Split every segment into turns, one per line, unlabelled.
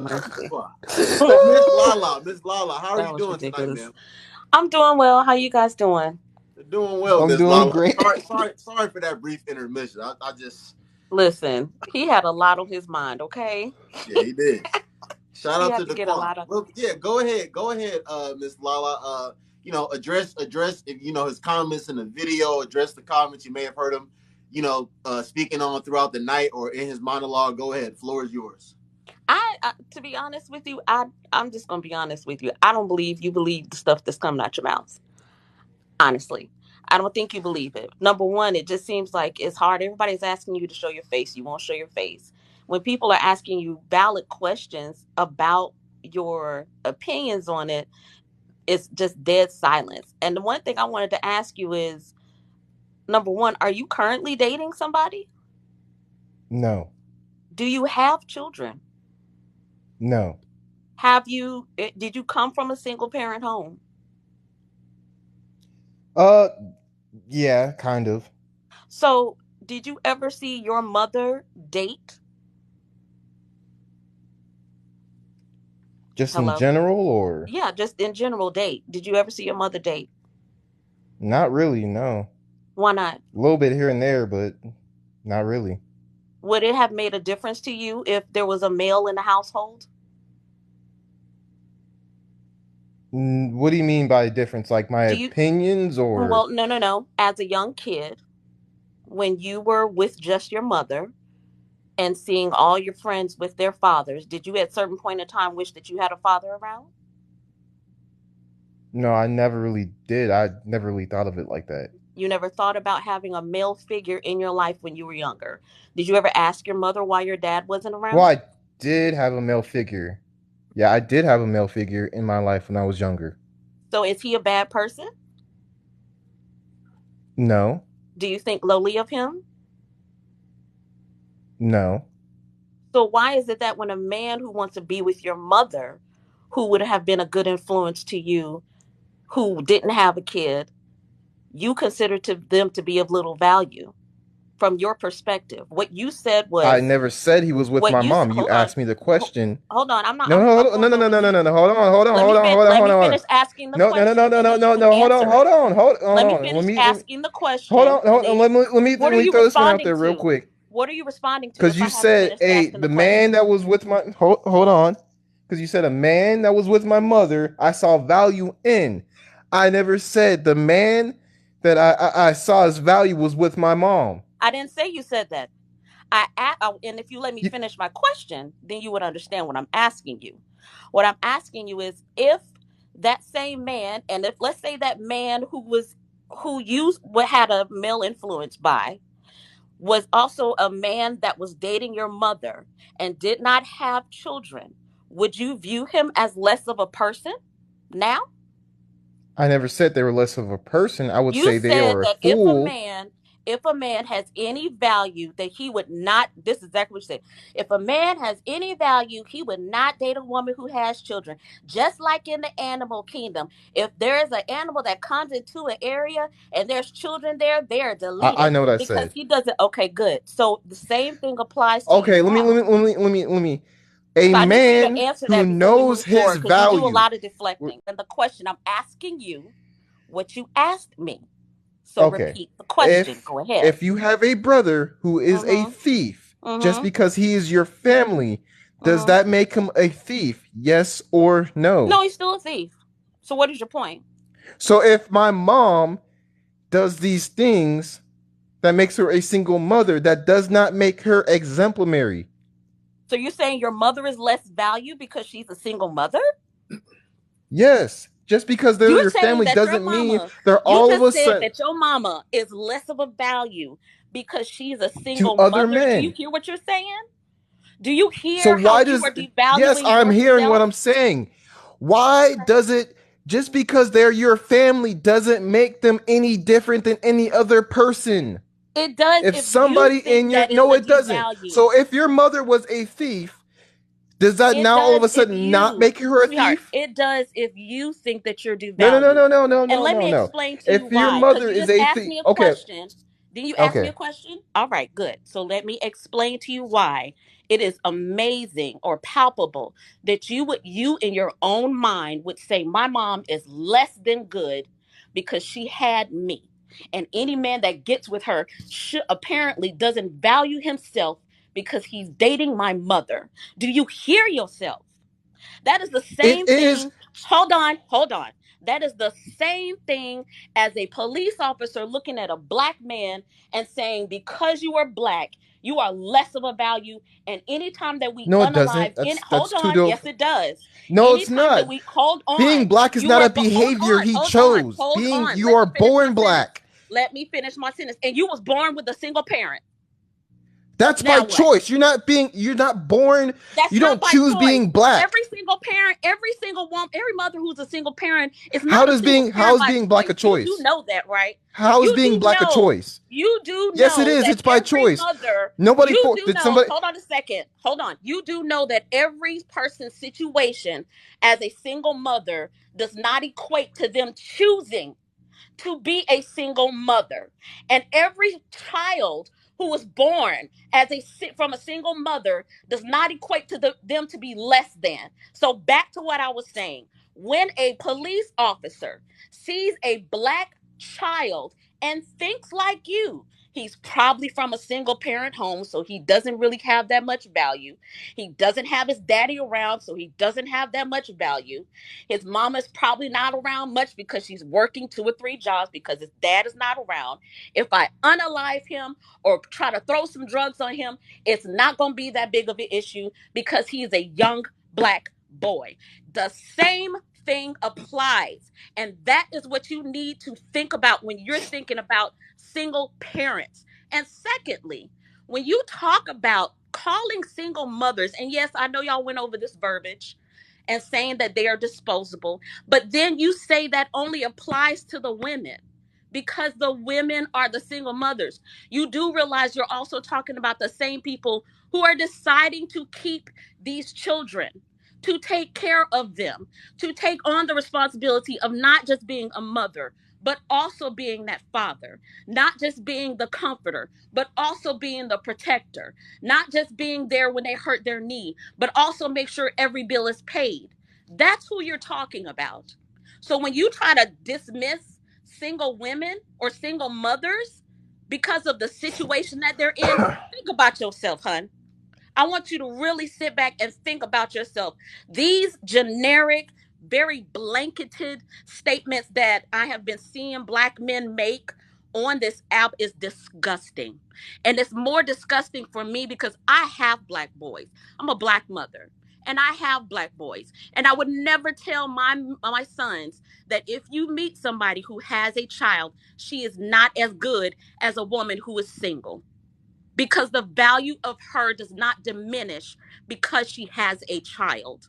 Mercy.
Miss Lala, how are
That
you
was
doing tonight,
ridiculous.
ma'am?
I'm doing well. How you guys doing?
Doing well,
I'm
Miss
doing
Lala.
great.
Sorry for that brief intermission. I just,
Listen, he had a lot on his mind, okay?
yeah, he did. Shout
He
out
had
to
to get a
Daquan.
lot of.
Well, yeah, go ahead, Miss Lala. Address if his comments in the video. Address the comments you may have heard him, speaking on throughout the night or in his monologue. Go ahead, floor is yours.
To be honest with you, I'm just gonna be honest with you. I don't believe you believe the stuff that's coming out your mouth. Honestly, I don't think you believe it. Number one, it just seems like it's hard. Everybody's asking you to show your face. You won't show your face. When people are asking you valid questions about your opinions on it, it's just dead silence. And the one thing I wanted to ask you is, number one, are you currently dating somebody?
No,
Do you have children?
no.
Did you come from a single parent home?
Uh, yeah, kind of.
So, did you ever see your mother date?
Just in
Hello?
general, or
Yeah, just in general date. Did you ever see your mother date?
not really. No,
Why not?
a little bit here and there, but not really.
Would it have made a difference to you if there was a male in the household?
What do you mean by difference? Like my
Do you,
opinions, or
well, no, no, no. As a young kid, when you were with just your mother, and seeing all your friends with their fathers, did you at certain point in time wish that you had a father around?
no? I never really did. I never really thought of it like that.
You never thought about having a male figure in your life when you were younger. Did you ever ask your mother why your dad wasn't
Well,
around?
I did have a male figure. Yeah, I did have a male figure in my life when I was younger.
So is he a bad person?
No,
Do you think lowly of him?
no.
So why is it that when a man who wants to be with your mother, who would have been a good influence to you, who didn't have a kid, you consider to them to be of little value from your perspective? What you said
I
was
never said he was with
what
my
you
mom. You
hold on.
asked me the question.
Hold on. I'm not.
No,
I'm
no, no,
going
no, no,
over
no, no,
you.
no, no. Hold on, hold on, hold on, hold on, hold
Let me
on.
finish asking the
No, no, no, no,
question,
no,
and
no,
then you
no,
can
no. Hold on,
answer
hold
it.
on, hold
Let me
on.
finish asking the
Hold
question,
on,
and
hold
then
on.
you.
Let
What are
me
you
throw this one out
responding
there real
to?
quick.
What are you responding to
Because
if
you
I haven't
said,
finished
hey,
asking the
the man
question?
that was with my hold on. Because you said a man that was with my mother, I saw value in. I never said the man that I saw as value was with my mom.
I didn't say you said that. And if you let me
You,
finish my question, then you would understand what I'm asking you. What I'm asking you is if that same man, and if let's say that man who you had a male influence by was also a man that was dating your mother and did not have children, would you view him as less of a person now?
I never said they were less of a person. I would
You
say they
said
are a
that
fool.
if a man has any value, that he would not, this is exactly what you said. If a man has any value, he would not date a woman who has children. Just like in the animal kingdom, if there is an animal that comes into an area and there's children there, they are
I
deleted
know what I
because
said.
he doesn't. Okay, good. So the same thing applies to you
Okay,
now.
let me. A
So I need you to
man
answer
who
that before we
knows
move
his
forward because you do a
value.
lot of deflecting. And the question I'm asking you, what you asked me. So
Okay,
repeat the question.
if
Go ahead.
if you have a brother who is a
Mm-hmm.
thief, just
Mm-hmm.
because he is your family, does
Mm-hmm.
that make him a thief? Yes or no?
No, he's still a thief. So what is your point?
So if my mom does these things that makes her a single mother, that does not make her exemplary.
So you're saying your mother is less value because she's a single mother?
Yes, just because they're
You're
your
saying
family
that your
doesn't mean
mama,
they're
you
all of
just
a
said
sudden
that your mama is less of a value because she's a
to
single
other
mother. Do you
men.
hear what you're saying? Do you
So
hear how
why
you
does
are
yes,
devaluing
I'm hearing what
yourself?
I'm saying. Why does it just because they're your family doesn't make them any different than any other person?
It does
If
if you
somebody
think
in your
that it's
no,
a
it doesn't.
devalue.
So if your mother was a thief, does that
It
now all of
does
a
if
sudden not
you,
make her a
sweetheart,
thief?
it does if you think that you're
No, no, no,
devalued.
no, no, no,
And
no,
let
no,
me
no.
explain to you
If your
why. Because
mother
you
is
just
a
asked
thief,
me a
okay,
question. Then you asked me
okay.
a question? All right, good. So let me explain to you why. it is amazing or palpable that you in your own mind would say my mom is less than good because she had me. And any man that gets with her apparently doesn't value himself because he's dating my mother. Do you hear yourself? That is the
It
same
is.
thing. Hold on, hold on. That is the same thing as a police officer looking at a black man and saying, because you are black, you are less of a value. And anytime that we
No, it doesn't.
unalive in,
That's
hold
too
on,
dope.
yes, it does.
No, it's
Anytime that
not.
we, hold
Being
on,
black is
you
not
are,
a
hold
behavior
on,
he
hold on,
chose.
hold
Being
on.
you
Let
are
me finish my
born
sentence.
black.
Let me finish my sentence. And you was born with a single parent.
That's by
Now what?
choice. You're not born.
That's
You
not
don't
by
choose
choice.
being black.
Every single parent, every single woman, every mother who's a single parent is
How
not a
does
single
being how
parent
is
by
being black
choice.
a
You do
choice?
know that, right?
How is being black a choice?
You do
Yes, it
know
is.
that
It's by
every
choice.
mother,
Nobody
you
for
do
did
know,
somebody.
hold on a second, hold on. You do know that every person's situation as a single mother does not equate to them choosing to be a single mother. And every child who was born as a from a single mother does not equate to them to be less than. So back to what I was saying. When a police officer sees a black child and thinks like you, he's probably from a single parent home, so he doesn't really have that much value. He doesn't have his daddy around, so he doesn't have that much value. His mama's probably not around much because she's working 2 or 3 jobs because his dad is not around. If I unalive him or try to throw some drugs on him, it's not going to be that big of an issue because he's a young black boy. The same thing applies. And that is what you need to think about when you're thinking about single parents. And secondly, when you talk about calling single mothers, and yes, I know y'all went over this verbiage and saying that they are disposable, but then you say that only applies to the women because the women are the single mothers. You do realize you're also talking about the same people who are deciding to keep these children, to take care of them, to take on the responsibility of not just being a mother, but also being that father, not just being the comforter, but also being the protector, not just being there when they hurt their knee, but also make sure every bill is paid. That's who you're talking about. So when you try to dismiss single women or single mothers because of the situation that they're in, think about yourself, hun. I want you to really sit back and think about yourself. These generic, very blanketed statements that I have been seeing black men make on this app is disgusting. And it's more disgusting for me because I have black boys. I'm a black mother and I have black boys. And I would never tell my sons that if you meet somebody who has a child, she is not as good as a woman who is single because the value of her does not diminish because she has a child.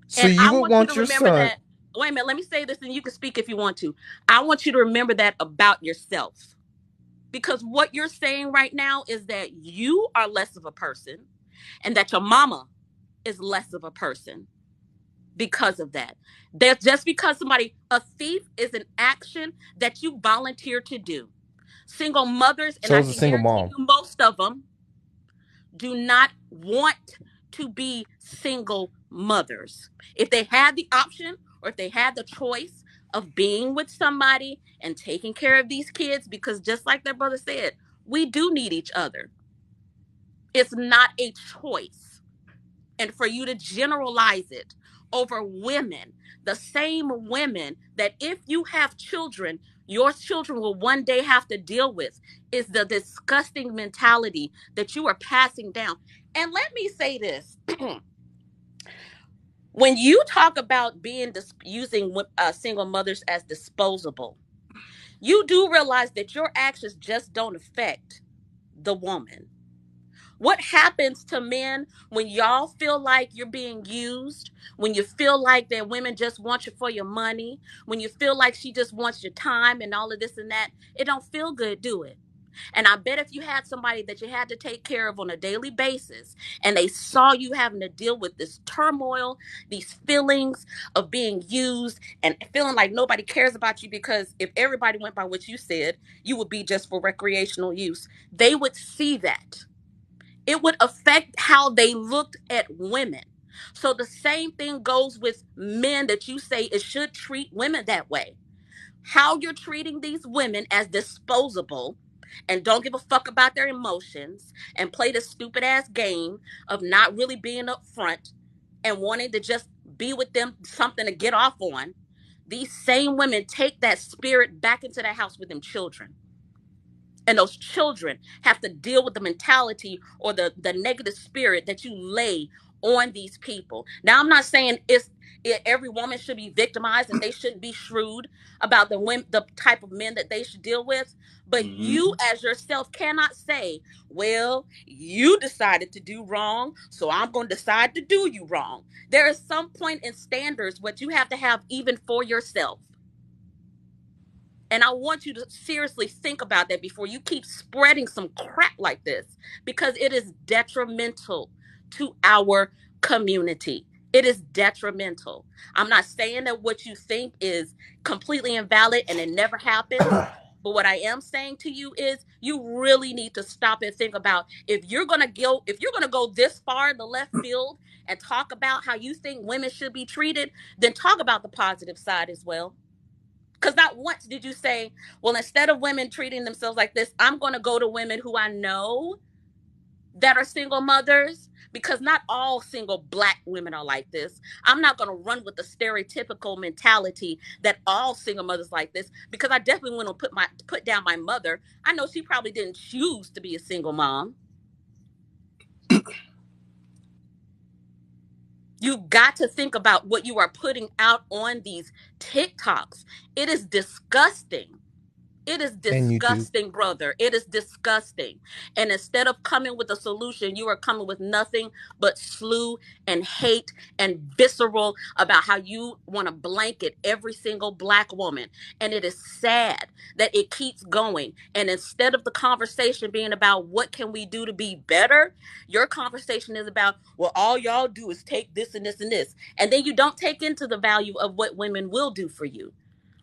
So
And
you
I
would
want you to
want your
remember
son.
that. Wait a minute, let me say this and you can speak if you want to. I want you to remember that about yourself. Because what you're saying right now is that you are less of a person and that your mama is less of a person because of that. That's just because a thief is an action that you volunteer to do. Single mothers, and
So
I
is a
can
single
guarantee
mom.
you most of them do not want to be single mothers. If they had the option or if they had the choice of being with somebody and taking care of these kids, because just like their brother said, we do need each other. It's not a choice. And for you to generalize it over women, the same women that if you have children, your children will one day have to deal with, is the disgusting mentality that you are passing down. And let me say this. When you talk about using single mothers as disposable, you do realize that your actions just don't affect the woman. What happens to men when y'all feel like you're being used, when you feel like that women just want you for your money, when you feel like she just wants your time and all of this and that? It don't feel good, do it? And I bet if you had somebody that you had to take care of on a daily basis and they saw you having to deal with this turmoil, these feelings of being used and feeling like nobody cares about you, because if everybody went by what you said, you would be just for recreational use. They would see that It would affect how they looked at women. So the same thing goes with men that you say it should treat women that way. How you're treating these women as disposable and don't give a fuck about their emotions and play this stupid ass game of not really being upfront and wanting to just be with them, something to get off on. These same women take that spirit back into the house with them children, and those children have to deal with the mentality or the negative spirit that you lay on these people. Now, I'm not saying every woman should be victimized and they shouldn't be shrewd about the type of men that they should deal with, but
Mm-hmm.
you as yourself cannot say, well, you decided to do wrong, so I'm going to decide to do you wrong. There is some point in standards what you have to have even for yourself. And I want you to seriously think about that before you keep spreading some crap like this, because it is detrimental to our community. It is detrimental. I'm not saying that what you think is completely invalid and it never happened. But what I am saying to you is you really need to stop and think about if you're gonna go this far in the left field and talk about how you think women should be treated, then talk about the positive side as well. Because not once did you say, well, instead of women treating themselves like this, I'm going to go to women who I know that are single mothers, because not all single black women are like this. I'm not going to run with the stereotypical mentality that all single mothers like this, because I definitely want to put down my mother. I know she probably didn't choose to be a single mom. You got to think about what you are putting out on these TikToks. It is disgusting. It is
And YouTube.
disgusting, brother. It is disgusting. And instead of coming with a solution, you are coming with nothing but slew and hate and visceral about how you want to blanket every single black woman. And it is sad that it keeps going. And instead of the conversation being about what can we do to be better, your conversation is about, well, all y'all do is take this and this and this. And then you don't take into the value of what women will do for you.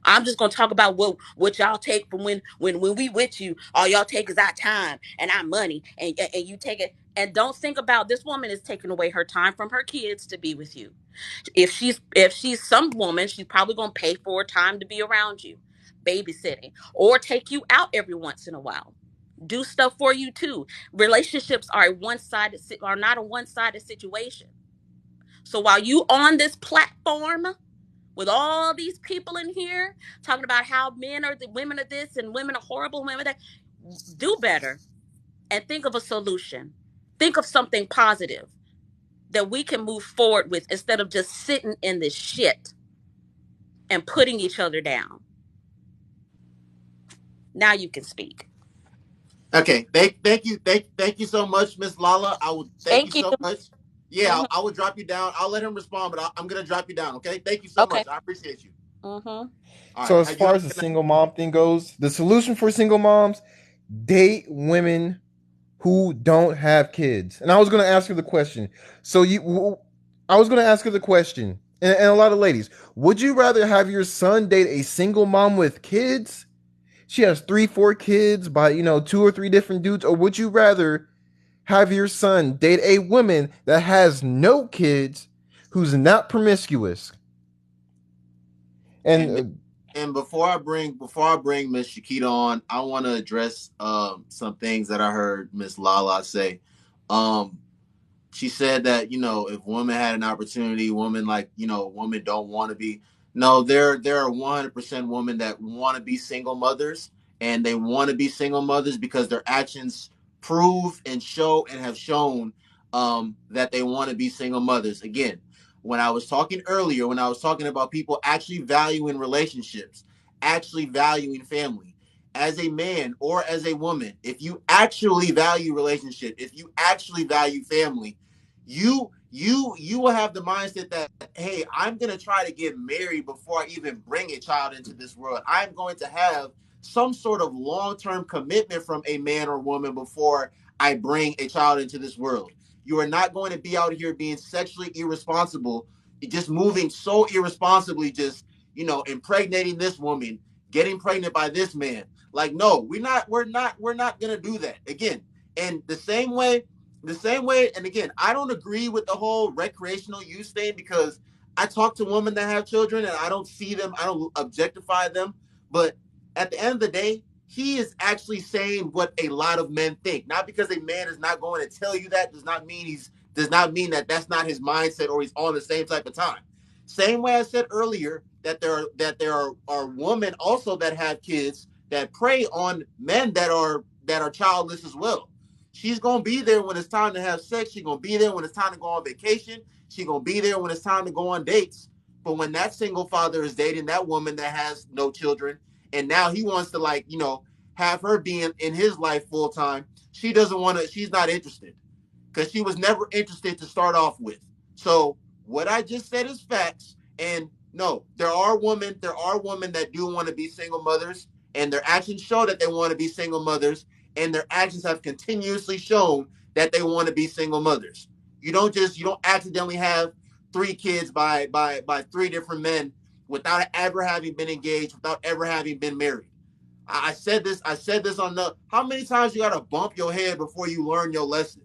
I'm just gonna talk about what y'all take from when we with you. All y'all take is our time and our money, and you take it. And don't think about this woman is taking away her time from her kids to be with you. If she's some woman, she's probably gonna pay for her time to be around you, babysitting, or take you out every once in a while. Do stuff for you too. Relationships are not a one-sided situation. So while you on this platform with all these people in here talking about how women are this and women are horrible, women that, do better and think of a solution. Think of something positive that we can move forward with instead of just sitting in this shit and putting each other down. Now you can speak.
Okay, thank you so much, Miss Lala. I will thank you
Thank you.
so much. Yeah,
Mm-hmm.
I will drop you down. I'll let him respond, but I'm gonna drop you down. Okay, thank you so
Okay.
much. I appreciate you.
Mm-hmm.
All
So
right,
as
you
far
have
as the
a good
single mom thing goes, the solution for single moms: date women who don't have kids. And I was going to ask her the question. I was going to ask her the question, and a lot of ladies, would you rather have your son date a single mom with kids? She has three, four kids by two or three different dudes, or would you rather have your son date a woman that has no kids, who's not promiscuous? And
and and before I bring Miss Shakita on, I want to address some things that I heard Miss Lala say. Um, she said that if women had an opportunity, women women don't want to be. No, there are 100% women that want to be single mothers, and they want to be single mothers because their actions prove and show and have shown that they want to be single mothers. Again, when I was talking earlier, when I was talking about people actually valuing relationships, actually valuing family, as a man or as a woman, if you actually value relationship, if you actually value family, you will have the mindset that, hey, I'm gonna try to get married before I even bring a child into this world. I'm going to have some sort of long-term commitment from a man or woman before I bring a child into this world. You are not going to be out here being sexually irresponsible, just moving so irresponsibly, just impregnating this woman, getting pregnant by this man. Like, no, we're not gonna do that again. And the same way, The same way, and again, I don't agree with the whole recreational use thing because I talk to women that have children and I don't see them, I don't objectify them. But at the end of the day, he is actually saying what a lot of men think. Not because a man is not going to tell you that does not mean that that's not his mindset or he's on the same type of time. Same way I said earlier that there are women also that have kids that prey on men that are childless as well. She's gonna be there when it's time to have sex. She's gonna be there when it's time to go on vacation. She's gonna be there when it's time to go on dates. But when that single father is dating that woman that has no children, and now he wants to have her being in his life full time, she doesn't want to. She's not interested because she was never interested to start off with. So what I just said is facts. And no, there are women that do want to be single mothers, and their actions show that they want to be single mothers, and their actions have continuously shown that they want to be single mothers. You don't accidentally have 3 kids by 3 different men without ever having been engaged, without ever having been married. I said this on the how many times you gotta bump your head before you learn your lesson.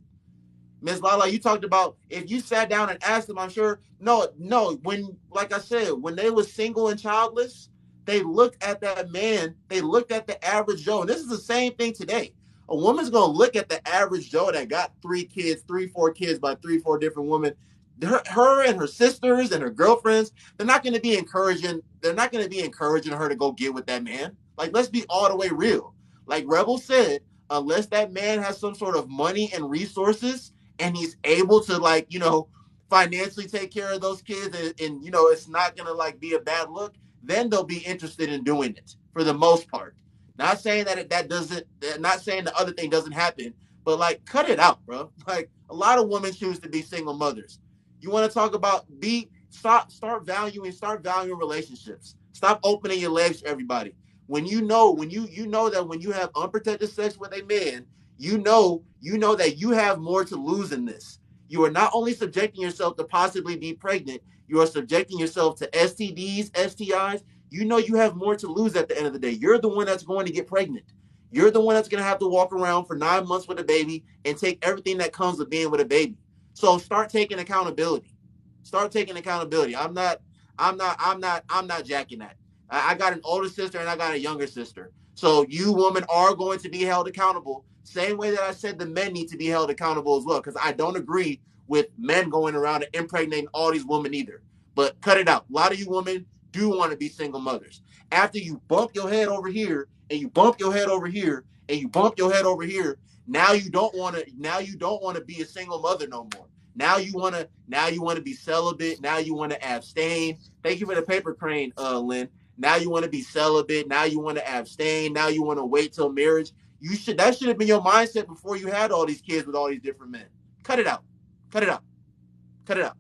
Miss Lala, you talked about if you sat down and asked them, I'm sure. No, no. When, like I said, when they were single and childless, they looked at that man. They looked at the average Joe. And this is the same thing today. A woman's going to look at the average Joe that got 3 kids, 4 kids by 4 different women. Her and her sisters and her girlfriends, they're not going to be encouraging. They're not going to be encouraging her to go get with that man. Like, let's be all the way real. Like Rebel said, unless that man has some sort of money and resources, and he's able to financially take care of those kids, and it's not gonna be a bad look, then they'll be interested in doing it for the most part. Not saying that doesn't, not saying the other thing doesn't happen, but cut it out, bro. Like, a lot of women choose to be single mothers. You want to talk about start valuing relationships. Stop opening your legs to everybody. When you know that when you have unprotected sex with a man, you know that you have more to lose in this. You are not only subjecting yourself to possibly be pregnant, you are subjecting yourself to STDs, STIs. You know you have more to lose at the end of the day. You're the one that's going to get pregnant. You're the one that's going to have to walk around for 9 months with a baby and take everything that comes with being with a baby. So start taking accountability. Start taking accountability. I'm not jacking that. I got an older sister and I got a younger sister. So you women are going to be held accountable. Same way that I said the men need to be held accountable as well, because I don't agree with men going around and impregnating all these women either. But cut it out. A lot of you women do want to be single mothers. After you bump your head over here and you bump your head over here and you bump your head over here, now you don't want to. Now you don't want to be a single mother no more. Now you want to. Now you want to be celibate. Now you want to abstain. Thank you for the paper crane, Lynn. Now you want to be celibate. Now you want to abstain. Now you want to wait till marriage. That should have been your mindset before you had all these kids with all these different men. Cut it out. Cut it out. Cut it out.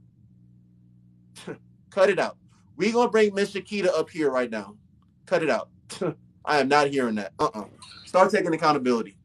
Cut it out. We're gonna bring Miss Shakita up here right now. Cut it out. I am not hearing that. Start taking accountability.